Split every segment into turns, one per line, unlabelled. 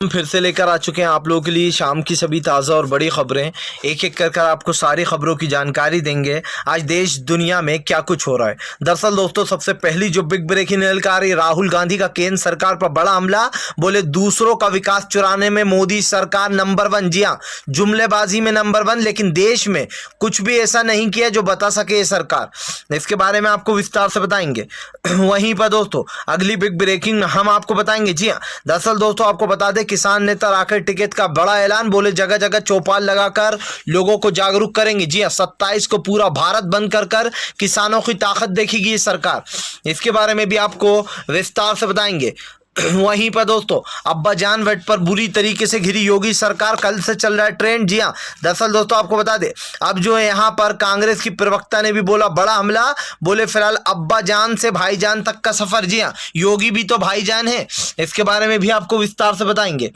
हम फिर से लेकर आ चुके हैं आप लोगों के लिए शाम की सभी ताज़ा और बड़ी खबरें। एक एक कर आपको सारी खबरों की जानकारी देंगे आज देश दुनिया में क्या कुछ हो रहा है। दरअसल दोस्तों, सबसे पहली जो बिग ब्रेकिंग निकल आ रही, राहुल गांधी का केंद्र सरकार पर बड़ा हमला। बोले दूसरों का विकास चुराने में मोदी सरकार नंबर 1। जी हाँ, जुमलेबाजी में नंबर 1, लेकिन देश में कुछ भी ऐसा नहीं किया जो बता सके ये सरकार। इसके बारे में आपको विस्तार से बताएंगे। वहीं पर दोस्तों अगली बिग ब्रेकिंग में हम आपको बताएंगे। जी हाँ, दरअसल दोस्तों आपको बता दें, किसान नेता राकेश टिकैत का बड़ा ऐलान। बोले जगह जगह चौपाल लगाकर लोगों को जागरूक करेंगे। जी हाँ, 27 को पूरा भारत बंद कर किसानों की ताकत देखेगी ये सरकार। इसके बारे में भी आपको विस्तार से बताएंगे। वहीं पर दोस्तों अब्बा जान वेट पर बुरी तरीके से घिरी योगी सरकार, कल से चल रहा है ट्रेंड। जी हाँ, दरअसल दोस्तों आपको बता दें, अब जो है यहाँ पर कांग्रेस की प्रवक्ता ने भी बोला बड़ा हमला। बोले फिलहाल अब्बा जान से भाईजान तक का सफर। जी हाँ, योगी भी तो भाईजान है। इसके बारे में भी आपको विस्तार से बताएंगे।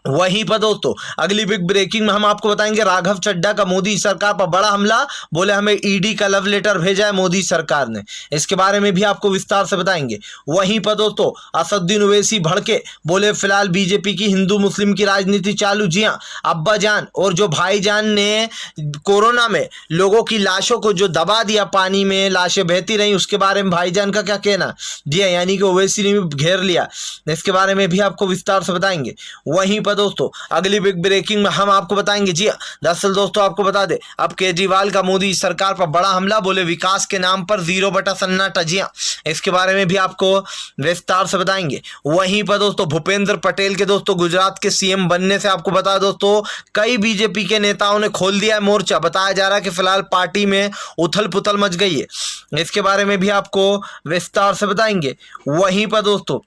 वहीं पर दोस्तों अगली बिग ब्रेकिंग में हम आपको बताएंगे, राघव चड्ढा का मोदी सरकार पर बड़ा हमला। बोले हमें ईडी का लव लेटर भेजा है मोदी सरकार ने। इसके बारे में भी आपको विस्तार से बताएंगे। वहीं पर दोस्तों असदुद्दीन ओवैसी भड़के, बोले फिलहाल बीजेपी की हिंदू मुस्लिम की राजनीति चालू। जी हाँ, अब्बा जान और जो भाईजान ने कोरोना में लोगों की लाशों को जो दबा दिया, पानी में लाशें बहती रही, उसके बारे में भाईजान का क्या कहना। जी हाँ, यानी कि ओवैसी ने भी घेर लिया। इसके बारे में भी आपको विस्तार से बताएंगे। वहीं पर दोस्तों अगली बिग ब्रेकिंग में हम आपको बताएंगे। जी दरअसल दोस्तों आपको बता दें, अब केजरीवाल का मोदी सरकार पर बड़ा हमला। बोले विकास के नाम पर 0 बटा सन्नाटा। जी हाँ, इसके बारे में भी आपको विस्तार से बताएंगे। वहीं पर दोस्तों भूपेंद्र पटेल के दोस्तों गुजरात के सीएम बनने से आपको बता दोस्तों कई बीजेपी के नेताओं ने खोल दिया है मोर्चा। बताया जा रहा है कि फिलहाल पार्टी में उथल पुथल मच गई है। इसके बारे में भी आपको विस्तार से बताएंगे। वहीं पर दोस्तों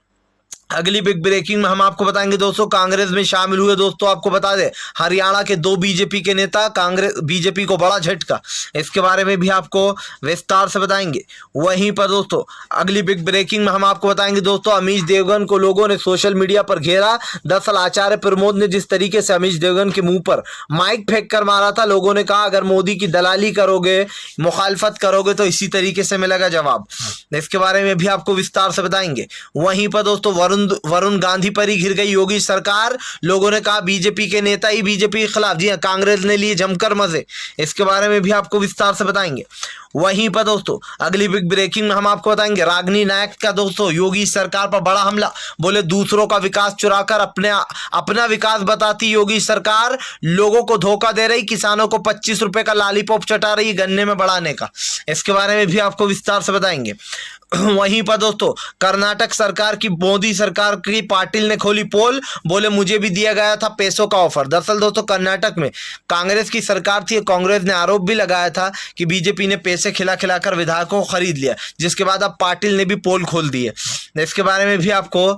अगली बिग ब्रेकिंग में हम आपको बताएंगे दोस्तों, कांग्रेस में शामिल हुए। दोस्तों आपको बता दें, हरियाणा के 2 बीजेपी के नेता, कांग्रेस बीजेपी को बड़ा झटका। इसके बारे में भी आपको विस्तार से बताएंगे। वहीं पर दोस्तों अगली बिग ब्रेकिंग में हम आपको बताएंगे दोस्तों, अमीश देवगन को लोगों ने सोशल मीडिया पर घेरा। दरअसल आचार्य प्रमोद ने जिस तरीके से अमीश देवगन के मुंह पर माइक फेंक कर मारा था, लोगों ने कहा अगर मोदी की दलाली करोगे, मुखालफत करोगे तो इसी तरीके से मिलेगा जवाब। इसके बारे में भी आपको विस्तार से बताएंगे। वहीं पर दोस्तों वरुण गांधी पर ही घिर गई योगी सरकार। लोगों ने कहा बीजेपी के नेता ही बीजेपी के खिलाफ। जी हाँ, कांग्रेस ने लिए जमकर मजे। इसके बारे में भी आपको विस्तार से बताएंगे। वहीं पर दोस्तों अगली बिग ब्रेकिंग में हम आपको बताएंगे, रागिनी नायक का दोस्तों योगी सरकार पर बड़ा हमला। बोले दूसरों का विकास चुराकर अपना विकास बताती योगी सरकार, लोगों को धोखा दे रही, किसानों को 25 रुपए का लॉलीपॉप चटा रही गन्ने में बढ़ाने का। इसके बारे में भी आपको विस्तार से बताएंगे। वहीं पर दोस्तों कर्नाटक सरकार की, मोदी सरकार की पाटिल ने खोली पोल। बोले मुझे भी दिया गया था पैसों का ऑफर। दरअसल दोस्तों कर्नाटक में कांग्रेस की सरकार थी, कांग्रेस ने आरोप भी लगाया था कि बीजेपी ने पैसे खिलाकर विधायकों को खरीद लिया, जिसके बाद अब पाटिल ने भी पोल खोल दी है। इसके बारे में भी आपको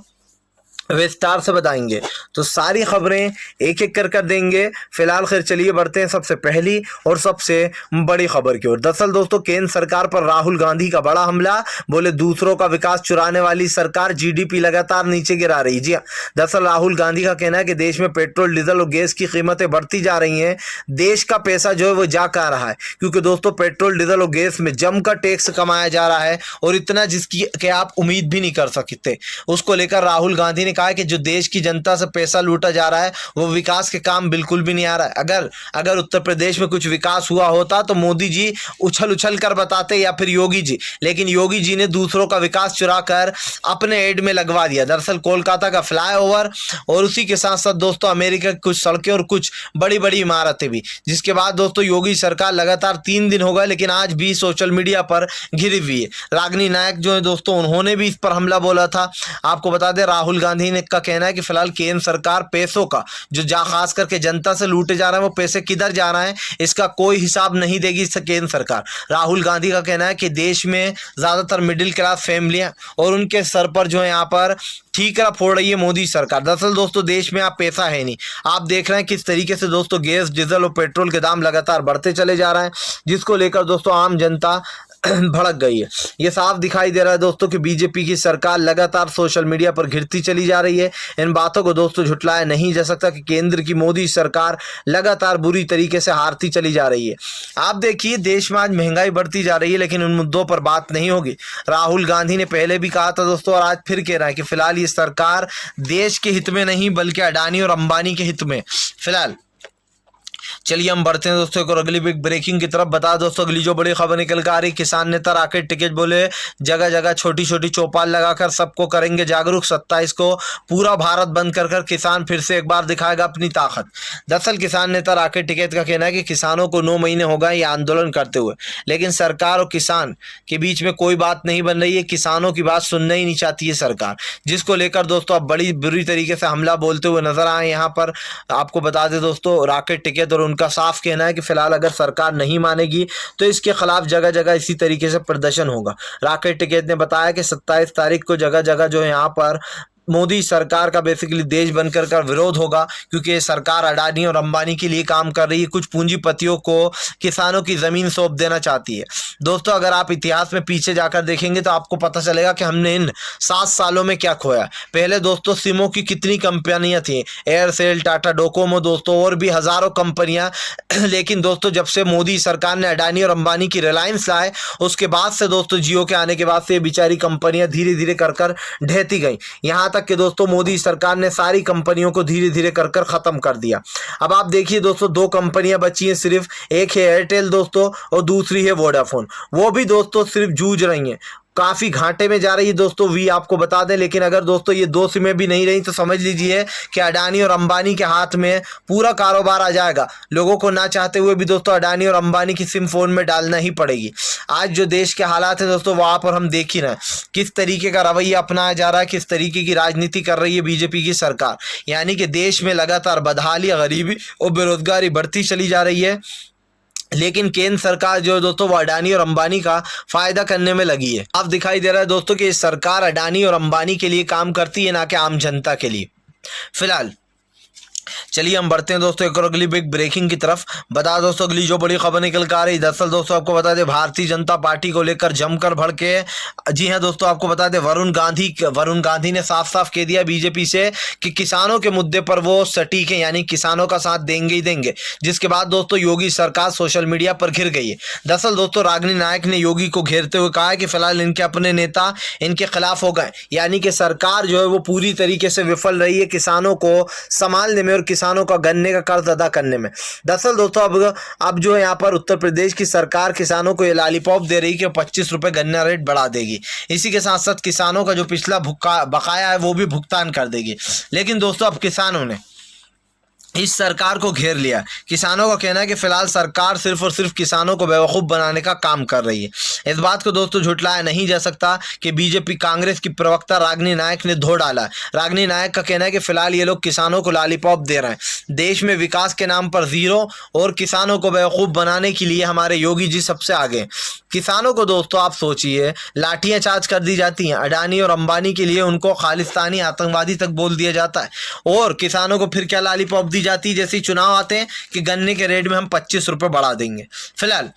विस्तार से बताएंगे। तो सारी खबरें एक एक कर देंगे। फिलहाल खैर चलिए बढ़ते हैं सबसे पहली और सबसे बड़ी खबर की ओर। दरअसल दोस्तों केंद्र सरकार पर राहुल गांधी का बड़ा हमला। बोले दूसरों का विकास चुराने वाली सरकार, जीडीपी लगातार नीचे गिरा रही। जी हाँ, दरअसल राहुल गांधी का कहना है कि देश में पेट्रोल, डीजल और गैस की कीमतें बढ़ती जा रही हैं। देश का पैसा जो है वो जा कहाँ रहा है, क्योंकि दोस्तों पेट्रोल, डीजल और गैस में जमकर टैक्स कमाया जा रहा है, और इतना जिसकी कि आप उम्मीद भी नहीं कर सकते। उसको लेकर राहुल गांधी ने कहा कि जो देश की जनता से पैसा लूटा जा रहा है वो विकास के काम बिल्कुल भी नहीं आ रहा है। अगर उत्तर प्रदेश में कुछ विकास हुआ होता तो मोदी जी उछल कर बताते, या फिर योगी जी, लेकिन योगी जी ने दूसरों का विकास चुरा कर अपने एड में लगवा दिया। दरअसल कोलकाता का फ्लाईओवर और उसी के साथ साथ दोस्तों अमेरिका की कुछ सड़कें और कुछ बड़ी बड़ी इमारतें भी, जिसके बाद दोस्तों योगी सरकार लगातार 3 दिन हो गए लेकिन आज भी सोशल मीडिया पर घिरी हुई है। रागिनी नायक जो है दोस्तों, उन्होंने भी इस पर हमला बोला था। आपको बता दें राहुल गांधी ने का कहना है कि फिलहाल केंद्र सरकार पैसों का जो खास करके जनता से लूटे जा रहा है, वो पैसे किधर जा रहे हैं इसका कोई हिसाब नहीं देगी केंद्र सरकार। राहुल गांधी का कहना है कि देश में ज्यादातर मिडिल क्लास फैमिलियां और उनके सर पर जो है यहाँ पर ठीकरा फोड़ रही है मोदी सरकार। दरअसल दोस्तों देश में आप पैसा है नहीं। आप देख रहे हैं किस तरीके से दोस्तों गैस, डीजल और पेट्रोल के दाम लगातार बढ़ते चले जा रहे हैं, जिसको लेकर दोस्तों आम जनता भड़क गई है। ये साफ दिखाई दे रहा है दोस्तों कि बीजेपी की सरकार लगातार सोशल मीडिया पर घिरती चली जा रही है। इन बातों को दोस्तों झुटलाया नहीं जा सकता कि केंद्र की मोदी सरकार लगातार बुरी तरीके से हारती चली जा रही है। आप देखिए देश में आज महंगाई बढ़ती जा रही है, लेकिन उन मुद्दों पर बात नहीं होगी। राहुल गांधी ने पहले भी कहा था दोस्तों, और आज फिर कह रहा है कि फिलहाल ये सरकार देश के हित में नहीं बल्कि अडानी और अंबानी के हित में फिलहाल। चलिए हम बढ़ते हैं दोस्तों एक और अगली बिग ब्रेकिंग की तरफ। बता दोस्तों अगली जो बड़ी खबर निकल कर आ रही, किसान नेता राकेश टिकैत बोले जगह जगह छोटी छोटी चौपाल लगाकर सबको करेंगे जागरूक। 27 को पूरा भारत बंद कर कर किसान फिर से एक बार दिखाएगा अपनी ताकत। दरअसल किसान नेता राकेश टिकैत का कहना है कि किसानों को 9 महीने हो गए ये आंदोलन करते हुए, लेकिन सरकार और किसान के बीच में कोई बात नहीं बन रही है। किसानों की बात सुनना ही नहीं चाहती है सरकार, जिसको लेकर दोस्तों अब बड़ी बुरी तरीके से हमला बोलते हुए नजर आए। यहाँ पर आपको बता दें दोस्तों राकेश टिकैत और उनका साफ कहना है कि फिलहाल अगर सरकार नहीं मानेगी तो इसके खिलाफ जगह जगह इसी तरीके से प्रदर्शन होगा। राकेश टिकैत ने बताया कि 27 तारीख को जगह जगह जो है यहाँ पर मोदी सरकार का बेसिकली देश बनकर का विरोध होगा, क्योंकि सरकार अडानी और अंबानी के लिए काम कर रही है। कुछ पूंजीपतियों को किसानों की जमीन सौंप देना चाहती है। दोस्तों अगर आप इतिहास में पीछे जाकर देखेंगे तो आपको पता चलेगा कि हमने इन 7 सालों में क्या खोया। पहले दोस्तों सिमों की कितनी कंपनियां थी, एयरसेल, टाटा डोकोमो दोस्तों और भी हजारों कंपनियां। लेकिन दोस्तों जब से मोदी सरकार ने अडानी और अंबानी की रिलायंस लाए, उसके बाद से दोस्तों जियो के आने के बाद से बेचारी कंपनियां धीरे धीरे कर कर ढहती गई। यहाँ तक कि दोस्तों मोदी सरकार ने सारी कंपनियों को धीरे धीरे कर कर खत्म कर दिया। अब आप देखिए दोस्तों 2 कंपनियां बची हैं सिर्फ, एक है एयरटेल दोस्तों और दूसरी है वोडाफोन। वो भी दोस्तों सिर्फ जूझ रही हैं, काफी घाटे में जा रही है दोस्तों। वी आपको बता दें, लेकिन अगर दोस्तों ये 2 सिमें भी नहीं रही तो समझ लीजिए कि अडानी और अंबानी के हाथ में पूरा कारोबार आ जाएगा। लोगों को ना चाहते हुए भी दोस्तों अडानी और अंबानी की सिम फोन में डालना ही पड़ेगी। आज जो देश के हालात है दोस्तों वहां पर हम देख ही रहे हैं किस तरीके का रवैया अपनाया जा रहा है, किस तरीके की राजनीति कर रही है बीजेपी की सरकार। यानी कि देश में लगातार बदहाली, गरीबी और बेरोजगारी बढ़ती चली जा रही है, लेकिन केंद्र सरकार जो है दोस्तों वो अडानी और अंबानी का फायदा करने में लगी है। अब दिखाई दे रहा है दोस्तों कि सरकार अडानी और अंबानी के लिए काम करती है, ना कि आम जनता के लिए। फिलहाल चलिए हम बढ़ते हैं दोस्तों एक और अगली बिग ब्रेकिंग की तरफ। बता दोस्तों अगली जो बड़ी खबर निकल कर आ रही, दरअसल दोस्तों आपको बता दें भारतीय जनता पार्टी को लेकर जमकर भड़के। जी हां दोस्तों आपको बता दें वरुण गांधी ने साफ साफ कह दिया बीजेपी से कि किसानों के मुद्दे पर वो सटीक है, यानी किसानों का साथ देंगे ही देंगे। जिसके बाद दोस्तों योगी सरकार सोशल मीडिया पर घिर गई है। दरअसल दोस्तों रागिनी नायक ने योगी को घेरते हुए कहा है कि फिलहाल इनके अपने नेता इनके खिलाफ हो गए, यानी कि सरकार जो है वो पूरी तरीके से विफल रही है किसानों को संभालने में और किसानों का गन्ने का कर्ज अदा करने में। दरअसल दोस्तों अब जो है यहाँ पर उत्तर प्रदेश की सरकार किसानों को ये लॉलीपॉप दे रही है कि 25 रुपए गन्ना रेट बढ़ा देगी। इसी के साथ साथ किसानों का जो पिछला बकाया है वो भी भुगतान कर देगी। लेकिन दोस्तों अब किसानों ने इस सरकार को घेर लिया। किसानों का कहना है कि फिलहाल सरकार सिर्फ और सिर्फ किसानों को बेवकूफ़ बनाने का काम कर रही है। इस बात को दोस्तों झुटलाया नहीं जा सकता कि बीजेपी कांग्रेस की प्रवक्ता रागिनी नायक ने धो डाला है। रागिनी नायक का कहना है कि फिलहाल ये लोग किसानों को लॉलीपॉप दे रहे हैं। देश में विकास के नाम पर जीरो और किसानों को बेवकूफ़ बनाने के लिए हमारे योगी जी सबसे आगे। किसानों को दोस्तों आप सोचिए लाठियां चार्ज कर दी जाती हैं। अडानी और अंबानी के लिए उनको खालिस्तानी आतंकवादी तक बोल दिया जाता है, और किसानों को फिर क्या लॉलीपॉप दी जाती है जैसे चुनाव आते हैं कि गन्ने के रेट में हम 25 रुपए बढ़ा देंगे। फिलहाल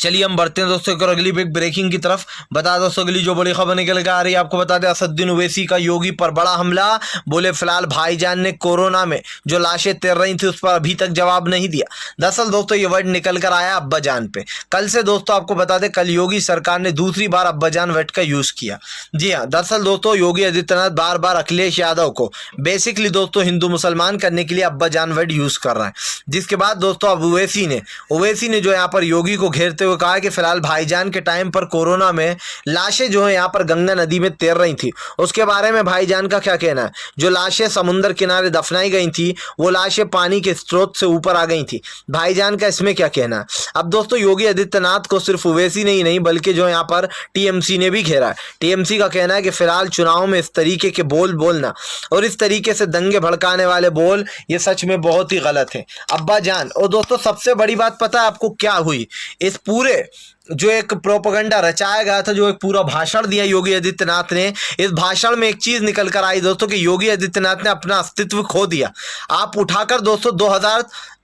चलिए हम बढ़ते हैं दोस्तों एक और अगली बिग ब्रेकिंग की तरफ। बता दोस्तों अगली जो बड़ी खबर निकल कर आ रही है, आपको बता दें असदुद्दीन ओवैसी का योगी पर बड़ा हमला। बोले फिलहाल भाईजान ने कोरोना में जो लाशें तैर रही थी उस पर अभी तक जवाब नहीं दिया। दरअसल दोस्तों ये वर्ड निकल कर आया अब्बाजान पे। कल से दोस्तों आपको बता दें कल योगी सरकार ने दूसरी बार अब्बाजान वर्ड का यूज किया। जी हाँ, दरअसल दोस्तों योगी आदित्यनाथ बार बार अखिलेश यादव को बेसिकली दोस्तों हिंदू मुसलमान करने के लिए अब्बाजान वर्ड यूज कर रहा है। जिसके बाद दोस्तों अब ओवैसी ने जो यहाँ पर योगी को घेरते हुए कहा कि फिलहाल भाईजान के टाइम पर कोरोना में लाशें जो है यहाँ पर गंगा नदी में तैर रही थी, उसके बारे में भाईजान का क्या कहना है। जो लाशें समुद्र किनारे दफनाई गई थी वो लाशें पानी के स्रोत से ऊपर आ गई थी। भाईजान का इसमें क्या कहना है। अब दोस्तों योगी आदित्यनाथ को सिर्फ ओवैसी नहीं बल्कि जो यहाँ पर टीएमसी ने भी घेरा है। टीएमसी का कहना है कि फिलहाल चुनाव में इस तरीके के बोल बोलना और इस तरीके से दंगे भड़काने वाले बोल ये सच में बहुत ही गलत है। अब्बाजान और दोस्तों सबसे बड़ी बात पता है आपको क्या हुई, इस पूरे जो एक प्रोपेगेंडा रचाया गया था, जो एक पूरा भाषण दिया योगी आदित्यनाथ ने, इस भाषण में एक चीज निकल कर आई दोस्तों कि योगी आदित्यनाथ ने अपना अस्तित्व खो दिया। आप उठाकर दोस्तों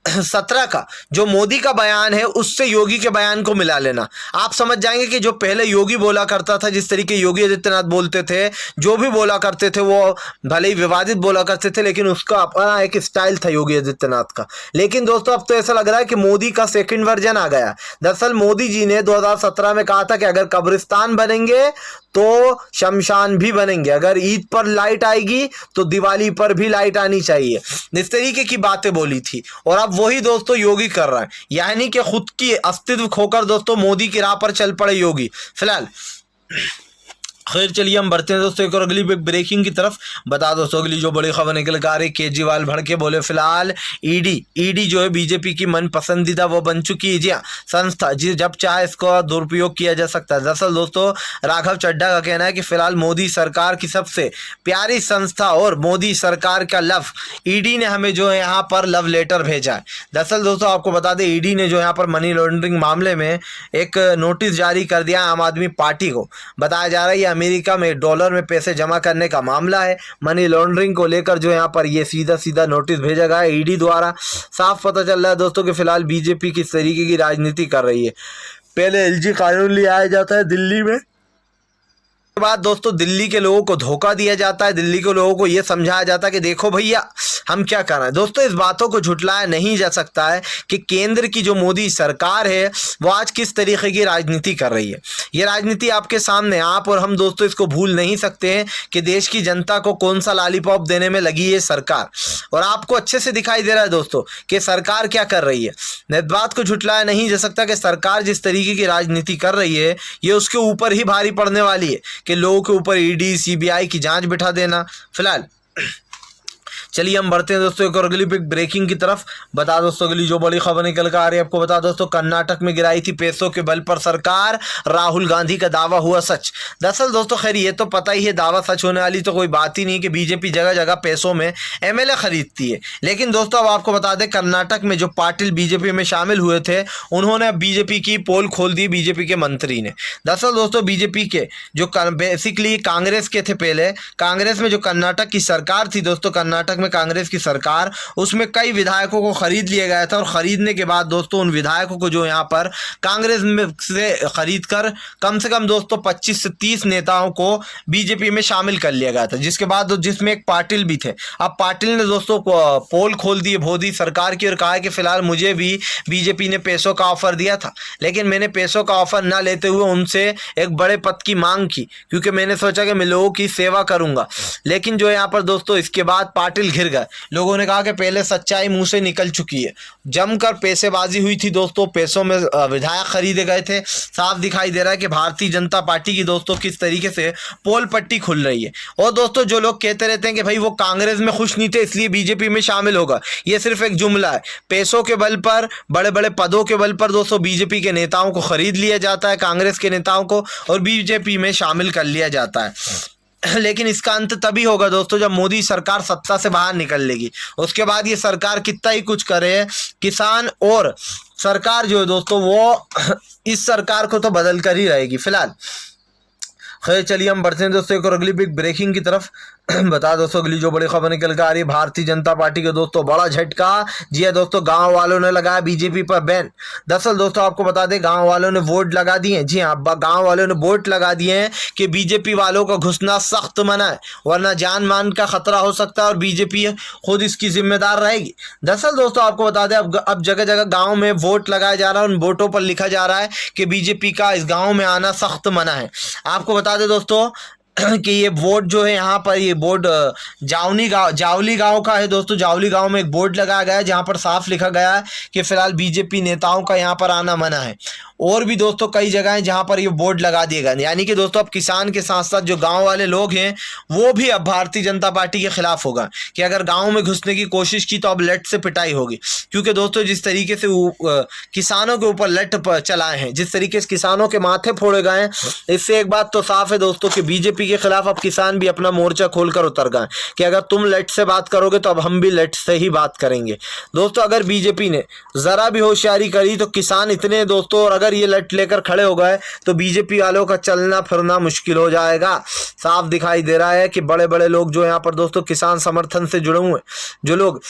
17 का जो मोदी का बयान है उससे योगी के बयान को मिला लेना, आप समझ जाएंगे कि जो पहले योगी बोला करता था, जिस तरीके योगी आदित्यनाथ बोलते थे, जो भी बोला करते थे वो भले ही विवादित बोला करते थे, लेकिन उसका अपना एक स्टाइल था योगी आदित्यनाथ का। लेकिन दोस्तों अब तो ऐसा लग रहा है कि मोदी का सेकंड वर्जन आ गया। दरअसल मोदी जी ने 2017 में कहा था कि अगर कब्रिस्तान बनेंगे तो शमशान भी बनेंगे, अगर ईद पर लाइट आएगी तो दिवाली पर भी लाइट आनी चाहिए, इस तरीके की बातें बोली थी। और अब वही दोस्तों योगी कर रहा है, यानी कि खुद की अस्तित्व खोकर दोस्तों मोदी की राह पर चल पड़े योगी। फिलहाल खैर चलिए हम बढ़ते हैं दोस्तों एक और अगली ब्रेकिंग की तरफ। बता दोस्तों अगली जो बड़ी खबर निकल कर आ रही, केजरीवाल भड़के बोले फिलहाल ईडी जो है बीजेपी की मन पसंदीदा वो बन चुकी है जी हाँ संस्था, जी जब चाहे इसको दुरुपयोग किया जा सकता है। दरअसल दोस्तों राघव चड्ढा का कहना है कि फिलहाल मोदी सरकार की सबसे प्यारी संस्था और मोदी सरकार का लव ईडी ने हमें जो है यहाँ पर लव लेटर भेजा है। दरअसल दोस्तों आपको बता दें ईडी ने जो यहाँ पर मनी लॉन्ड्रिंग मामले में एक नोटिस जारी कर दिया आम आदमी पार्टी को। बताया जा रहा है अमेरिका में डॉलर में पैसे जमा करने का मामला है, मनी लॉन्ड्रिंग को लेकर जो यहाँ पर ये सीधा नोटिस भेजा गया है ईडी द्वारा। साफ पता चल रहा है दोस्तों कि फिलहाल बीजेपी किस तरीके की राजनीति कर रही है। पहले एलजी कानून ले आया जाता है दिल्ली में, के बाद दोस्तों दिल्ली के लोगों को धोखा दिया जाता है, दिल्ली के लोगों को यह समझाया जाता है कि देखो भैया हम क्या कर रहे हैं। दोस्तों इस बातों को झुटलाया नहीं जा सकता है कि केंद्र की जो मोदी सरकार है वो आज किस तरीके की राजनीति कर रही है। ये राजनीति आपके सामने आप और हम दोस्तों इसको भूल नहीं सकते हैं कि देश की जनता को कौन सा लॉलीपॉप देने में लगी है सरकार, और आपको अच्छे से दिखाई दे रहा है दोस्तों कि सरकार क्या कर रही है। इस बात को झुटलाया नहीं जा सकता कि सरकार जिस तरीके की राजनीति कर रही है ये उसके ऊपर ही भारी पड़ने वाली है कि लोगों के ऊपर ईडी सीबीआई की जांच बिठा देना। फिलहाल चलिए हम बढ़ते हैं दोस्तों एक और अगली ब्रेकिंग की तरफ। बता दोस्तों अगली जो बड़ी खबर निकल कर आ रही है आपको बता दोस्तों कर्नाटक में गिराई थी पैसों के बल पर सरकार, राहुल गांधी का दावा हुआ सच। दरअसल दोस्तों खैर ये तो पता ही है दावा सच होने वाली तो कोई बात ही नहीं कि बीजेपी जगह जगह पैसों में एमएलए खरीदती है। लेकिन दोस्तों अब आपको बता दें कर्नाटक में जो पाटिल बीजेपी में शामिल हुए थे उन्होंने बीजेपी की पोल खोल दी, बीजेपी के मंत्री ने। दरअसल दोस्तों बीजेपी के जो बेसिकली कांग्रेस के थे, पहले कांग्रेस में जो कर्नाटक की सरकार थी दोस्तों, कर्नाटक में कांग्रेस की सरकार, उसमें कई विधायकों को खरीद लिया गया था और खरीदने के बाद दोस्तों उन विधायकों को जो यहाँ पर कांग्रेस में से खरीद कर कम से कम दोस्तों 25 से 30 नेताओं को बीजेपी में शामिल कर लिया गया था, जिसके बाद जिसमें एक पाटिल भी थे। अब पाटिल ने दोस्तों पोल खोल दी मोदी सरकार की और कहा कि फिलहाल मुझे भी बीजेपी ने पैसों का ऑफर दिया था, लेकिन मैंने पैसों का ऑफर ना लेते हुए उनसे एक बड़े पद की मांग की क्योंकि मैंने सोचा कि मैं लोगों की सेवा करूंगा। लेकिन जो यहाँ पर दोस्तों इसके बाद पाटिल घिर गए। लोगों ने कहा कि पहले सच्चाई मुंह से निकल चुकी है, जमकर पैसेबाजी हुई थी दोस्तों, पैसों में विधायक खरीदे गए थे। साफ दिखाई दे रहा है कि भारतीय जनता पार्टी की दोस्तों किस तरीके से पोल पट्टी खुल रही है। और दोस्तों जो लोग कहते रहते हैं कि भाई वो कांग्रेस में खुश नहीं थे इसलिए बीजेपी में शामिल होगा, ये सिर्फ एक जुमला है। पैसों के बल पर, बड़े बड़े पदों के बल पर दोस्तों बीजेपी के नेताओं को खरीद लिया जाता है, कांग्रेस के नेताओं को, और बीजेपी में शामिल कर लिया जाता है। लेकिन इसका अंत तभी होगा दोस्तों जब मोदी सरकार सत्ता से बाहर निकल लेगी। उसके बाद ये सरकार कितना ही कुछ करे, किसान और सरकार जो है दोस्तों वो इस सरकार को तो बदल कर ही रहेगी। फिलहाल खैर चलिए हम बढ़ते हैं दोस्तों एक और अगली बिग ब्रेकिंग की तरफ। बता दोस्तों अगली जो बड़ी खबर निकल कर आ रही है, भारतीय जनता पार्टी के दोस्तों बड़ा झटका। जी है दोस्तों, गांव वालों ने लगाया बीजेपी पर बैन। दरअसल दोस्तों आपको बता दें गांव वालों ने वोट लगा दिए। जी हाँ, गांव वालों ने वोट लगा दिए हैं कि बीजेपी वालों का घुसना सख्त मना है, वरना जान मान का खतरा हो सकता है और बीजेपी खुद इसकी जिम्मेदार रहेगी। दरअसल दोस्तों आपको बता दें अब जगह जगह गाँव में वोट लगाया जा रहा है, उन वोटों पर लिखा जा रहा है कि बीजेपी का इस गाँव में आना सख्त मना है। आपको बता दें दोस्तों कि ये बोर्ड जो है यहाँ पर, ये बोर्ड जावली गांव का है दोस्तों। जावली गांव में एक बोर्ड लगाया गया है जहाँ पर साफ लिखा गया है कि फिलहाल बीजेपी नेताओं का यहाँ पर आना मना है। और भी दोस्तों कई जगह हैं जहाँ पर ये बोर्ड लगा दिए गए, यानी कि दोस्तों अब किसान के साथ साथ जो गांव वाले लोग हैं वो भी अब भारतीय जनता पार्टी के खिलाफ होगा कि अगर गांव में घुसने की कोशिश की तो अब लट से पिटाई होगी। क्योंकि दोस्तों जिस तरीके से किसानों के ऊपर लट चलाए हैं, जिस तरीके से किसानों के माथे फोड़े गए हैं, इससे एक बात तो साफ है दोस्तों कि बीजेपी के खिलाफ अब किसान भी अपना मोर्चा खोलकर उतर गए कि अगर तुम लट से बात करोगे तो अब हम भी लट से ही बात करेंगे। दोस्तों अगर बीजेपी ने जरा भी होशियारी करी तो किसान इतने दोस्तों, और अगर ये लट लेकर खड़े हो गए तो बीजेपी वालों का चलना फिरना मुश्किल हो जाएगा। साफ दिखाई दे रहा है कि बड़े बड़े लोग जो यहाँ पर दोस्तों किसान समर्थन से जुड़े हुए, जो लोग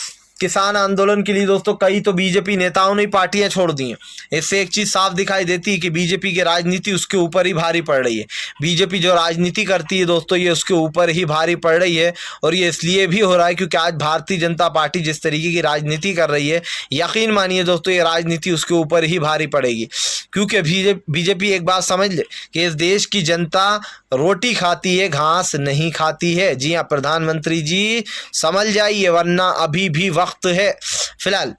किसान आंदोलन के लिए दोस्तों कई तो बीजेपी नेताओं ने पार्टियां छोड़ दी हैं। इससे एक चीज साफ दिखाई देती है कि बीजेपी की राजनीति उसके ऊपर ही भारी पड़ रही है। बीजेपी जो राजनीति करती है दोस्तों, ये उसके ऊपर ही भारी पड़ रही है। और ये इसलिए भी हो रहा है क्योंकि आज भारतीय जनता पार्टी जिस तरीके की राजनीति कर रही है, यकीन मानिए दोस्तों ये राजनीति उसके ऊपर ही भारी पड़ेगी। क्योंकि बीजेपी एक बात समझ ले कि इस देश की जनता रोटी खाती है, घास नहीं खाती है। जी हाँ प्रधानमंत्री जी, समझ जाइए वरना अभी भी वक्त है। फिलहाल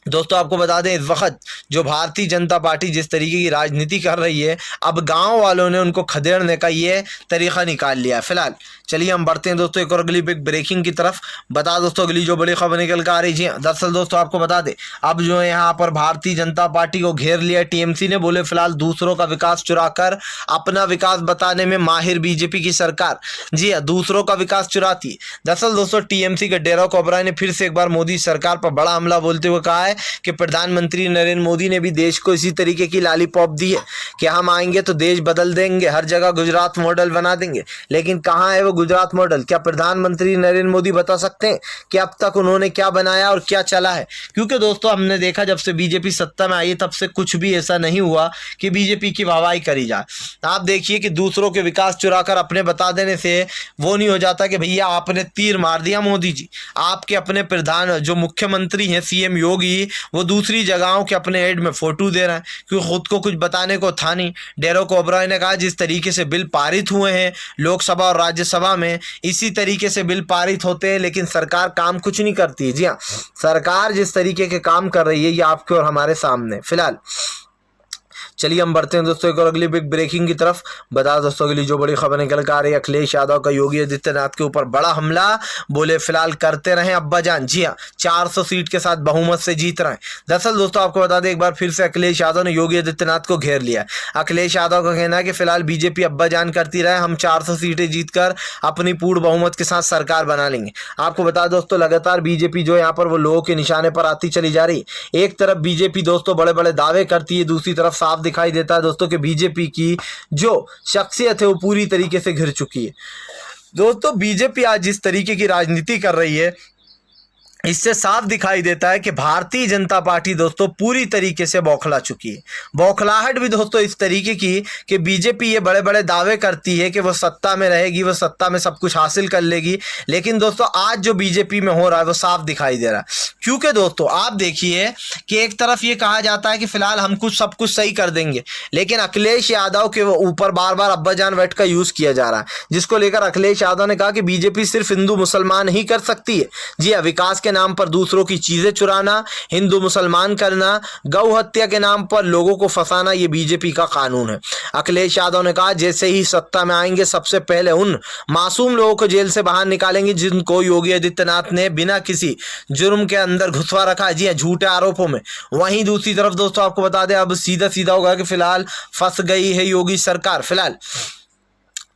दोस्तों आपको बता दें, इस वक्त जो भारतीय जनता पार्टी जिस तरीके की राजनीति कर रही है, अब गांव वालों ने उनको खदेड़ने का ये तरीका निकाल लिया। फिलहाल चलिए हम बढ़ते हैं दोस्तों एक और अगली बिग ब्रेकिंग की तरफ। बता दोस्तों अगली जो बड़ी खबर निकल कर आ रही है, दरअसल दोस्तों आपको बता दें, अब जो है यहाँ पर भारतीय जनता पार्टी को घेर लिया टीएमसी ने। बोले फिलहाल दूसरों का विकास चुराकर अपना विकास बताने में माहिर बीजेपी की सरकार। जी हाँ, दूसरों का विकास चुराती है। दरअसल दोस्तों टीएमसी के डेरेक ओब्रायन ने फिर से एक बार मोदी सरकार पर बड़ा हमला बोलते हुए कहा है कि प्रधानमंत्री नरेंद्र मोदी ने भी देश को इसी तरीके की लॉलीपॉप दी है कि हम आएंगे तो देश बदल देंगे, हर जगह गुजरात मॉडल बना देंगे। लेकिन कहाँ है वो गुजरात मॉडल? क्या प्रधानमंत्री नरेंद्र मोदी बता सकते हैं कि अब तक उन्होंने क्या बनाया और क्या चला है? क्योंकि दोस्तों हमने देखा जब से बीजेपी सत्ता में आई है तब से कुछ भी ऐसा नहीं हुआ कि बीजेपी की वाहवाही करी जाए। आप देखिए कि दूसरों के विकास चुराकर अपने बता देने से वो नहीं हो जाता कि भैया आपने तीर मार दिया मोदी जी। आपके अपने प्रधान जो मुख्यमंत्री हैं सीएम योगी, वो दूसरी जगहों के अपने एड में फोटो दे रहा है क्योंकि खुद को कुछ बताने को था नहीं। डेरेक ओब्रायन ने कहा जिस तरीके से बिल पारित हुए हैं लोकसभा और राज्यसभा में, इसी तरीके से बिल पारित होते हैं, लेकिन सरकार काम कुछ नहीं करती है। जी हाँ, सरकार जिस तरीके के काम कर रही है ये आपके और हमारे सामने। फिलहाल चलिए हम बढ़ते हैं दोस्तों एक और अगली बिग ब्रेकिंग की तरफ। बता दोस्तों अगली जो बड़ी खबर निकल कर आ रही है, अखिलेश यादव का योगी आदित्यनाथ के ऊपर बड़ा हमला। बोले फिलहाल करते रहें अब्बाजान। जी हाँ, 400 सीट के साथ बहुमत से जीत रहे हैं। दरअसल दोस्तों आपको बता दें, एक बार फिर से अखिलेश यादव ने योगी आदित्यनाथ को घेर लिया। अखिलेश यादव का कहना है कि फिलहाल बीजेपी अब्बाजान करती रहे, हम 400 सीटें जीतकर अपनी पूर्ण बहुमत के साथ सरकार बना लेंगे। आपको बता दोस्तों लगातार बीजेपी जो यहाँ पर वो लोगों के निशाने पर आती चली जा रही। एक तरफ बीजेपी दोस्तों बड़े बड़े दावे करती है, दूसरी तरफ साफ दिखाई देता है दोस्तों कि बीजेपी की जो शख्सियत है वो पूरी तरीके से घिर चुकी है। दोस्तों बीजेपी आज जिस तरीके की राजनीति कर रही है, इससे साफ दिखाई देता है कि भारतीय जनता पार्टी दोस्तों पूरी तरीके से बौखला चुकी है। बौखलाहट भी दोस्तों इस तरीके की कि बीजेपी ये बड़े बड़े दावे करती है कि वो सत्ता में रहेगी, वो सत्ता में सब कुछ हासिल कर लेगी, लेकिन दोस्तों आज जो बीजेपी में हो रहा है वो साफ दिखाई दे रहा है। क्योंकि दोस्तों आप देखिए कि एक तरफ ये कहा जाता है कि फिलहाल हम कुछ सब कुछ सही कर देंगे, लेकिन अखिलेश यादव के ऊपर बार बार अब्बाजान वर्ड का यूज किया जा रहा है, जिसको लेकर अखिलेश यादव ने कहा कि बीजेपी सिर्फ हिंदू मुसलमान ही कर सकती है। जी हाँ, विकास के नाम पर दूसरों की चीजें चुराना, हिंदू मुसलमान करना, गौ हत्या के नाम पर लोगों को फंसाना, ये बीजेपी का कानून है। अखिलेश यादव ने कहा जैसे ही सत्ता में आएंगे सबसे पहले उन मासूम लोगों को जेल से बाहर निकालेंगे जिनको योगी आदित्यनाथ ने बिना किसी जुर्म के अंदर घुसवा रखा है। जी हाँ, झूठे आरोपों में। वहीं दूसरी तरफ दोस्तों आपको बता दें, अब सीधा सीधा होगा कि फिलहाल फंस गई है योगी सरकार। फिलहाल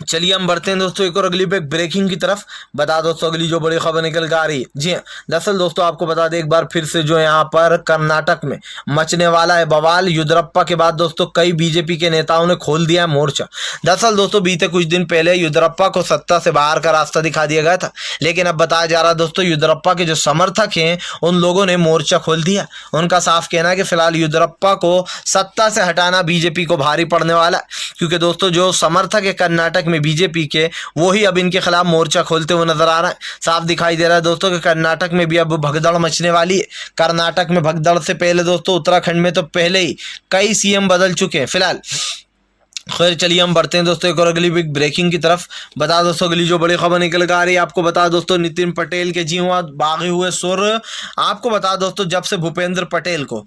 चलिए हम बढ़ते हैं दोस्तों एक और अगली पे ब्रेकिंग की तरफ। बता दोस्तों अगली जो बड़ी खबर निकल कर आ रही है। जी हाँ, दरअसल दोस्तों आपको बता दें, एक बार फिर से जो यहाँ पर कर्नाटक में मचने वाला है बवाल। येदियुरप्पा के बाद दोस्तों कई बीजेपी के नेताओं ने खोल दिया मोर्चा। दरअसल दोस्तों बीते कुछ दिन पहले येदियुरप्पा को सत्ता से बाहर का रास्ता दिखा दिया गया था, लेकिन अब बताया जा रहा है दोस्तों येदियुरप्पा के जो समर्थक हैं उन लोगों ने मोर्चा खोल दिया। उनका साफ कहना है कि फिलहाल येदियुरप्पा को सत्ता से हटाना बीजेपी को भारी पड़ने वाला है, क्योंकि दोस्तों जो समर्थक है कर्नाटक में बीजेपी के, वो ही अब इनके खिलाफ मोर्चा खोलते हुए नजर आ रहा है। साफ दिखाई दे रहा है दोस्तों कि कर्नाटक में भी अब भगदड़ मचने वाली है। कर्नाटक में भगदड़ से पहले दोस्तों उत्तराखंड में तो पहले ही कई सीएम बदल चुके हैं। फिलहाल खैर चलिए हम बढ़ते हैं दोस्तों एक और अगली बिग ब्रेकिंग की तरफ। बता दोस्तों अगली जो बड़ी खबर निकल कर आ रही है, आपको बता दोस्तों नितिन पटेल के जी हुआ बागी हुए सुर। आपको बता दोस्तों जब से भूपेंद्र पटेल को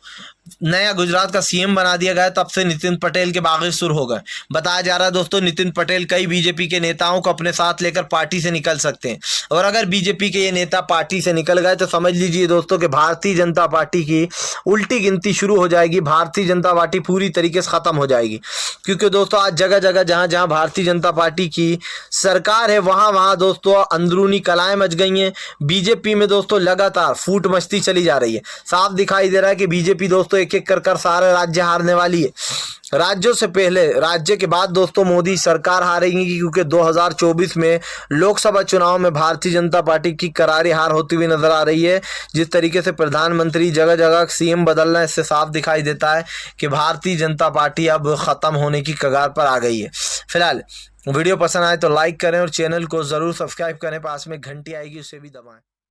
नया गुजरात का सीएम बना दिया गया तब से नितिन पटेल के बागी सुर हो गए। बताया जा रहा है दोस्तों नितिन पटेल कई बीजेपी के नेताओं को अपने साथ लेकर पार्टी से निकल सकते हैं, और अगर बीजेपी के ये नेता पार्टी से निकल गए तो समझ लीजिए दोस्तों कि भारतीय जनता पार्टी की उल्टी गिनती शुरू हो जाएगी। भारतीय जनता पार्टी पूरी तरीके से खत्म हो जाएगी, क्योंकि दोस्तों आज जगह जगह जहां जहां भारतीय जनता पार्टी की सरकार है वहां वहां दोस्तों अंदरूनी कलाएं मच गई हैं। बीजेपी में दोस्तों लगातार फूट मचती चली जा रही है। साफ दिखाई दे रहा है कि बीजेपी दोस्तों दोस्तों एक एक कर सारे राज्य हारने वाली है। राज्यों से पहले राज्य के बाद दोस्तों मोदी सरकार हारेगी, क्योंकि 2024 में लोकसभा चुनाव में भारतीय जनता पार्टी की करारी हार होती हुई नजर आ रही है। जिस तरीके से प्रधानमंत्री जगह जगह सीएम बदलना, इससे साफ दिखाई देता है कि भारतीय जनता पार्टी अब खत्म होने की कगार पर आ गई है। फिलहाल वीडियो पसंद आए तो लाइक करें और चैनल को जरूर सब्सक्राइब करें, पास में घंटी आएगी उसे भी दबाएं।